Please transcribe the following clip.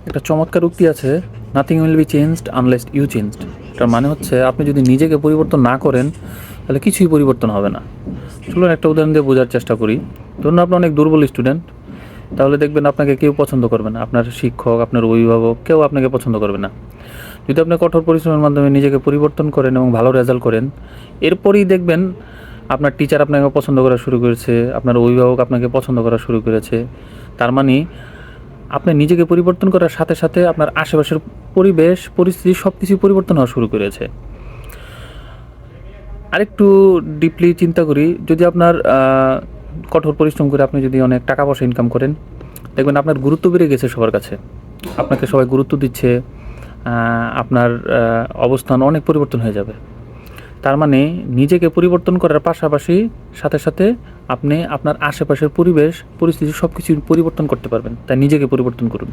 একটা চমৎকার উক্তি আছে, nothing will be changed unless you changed. এটার মানে হচ্ছে আপনি যদি নিজেকে পরিবর্তন না করেন তাহলে কিছুই পরিবর্তন হবে না। চলুন একটা উদাহরণ দিয়ে বোঝার চেষ্টা করি। ধরুন আপনি অনেক দুর্বল স্টুডেন্ট, তাহলে দেখবেন আপনাকে কেউ পছন্দ করবে না, আপনার শিক্ষক, আপনার অভিভাবক কেউ আপনাকে পছন্দ করবে না। যদি আপনি কঠোর পরিশ্রমের মাধ্যমে নিজেকে পরিবর্তন করেন এবং ভালো রেজাল্ট করেন, এরপরই দেখবেন আপনার টিচার আপনাকে পছন্দ করা শুরু করেছে, আপনার অভিভাবক আপনাকে পছন্দ করা শুরু করেছে। তার মানে আপনি নিজেকে পরিবর্তন করার সাথে সাথে আপনার আশেপাশের পরিবেশ, পরিস্থিতি সব কিছুই পরিবর্তন হওয়া শুরু করেছে। আরেকটু ডিপলি চিন্তা করি, যদি আপনার কঠোর পরিশ্রম করে আপনি যদি অনেক টাকা পয়সা ইনকাম করেন, দেখবেন আপনার গুরুত্ব বেড়ে গেছে সবার কাছে, আপনাকে সবাই গুরুত্ব দিচ্ছে, আপনার অবস্থান অনেক পরিবর্তন হয়ে যাবে। তার মানে নিজেকে পরিবর্তন করার পাশাপাশি সাথে সাথে আপনি আপনার আশেপাশের পরিবেশ, পরিস্থিতি সব কিছু পরিবর্তন করতে পারবেন। তাই নিজেকে পরিবর্তন করুন।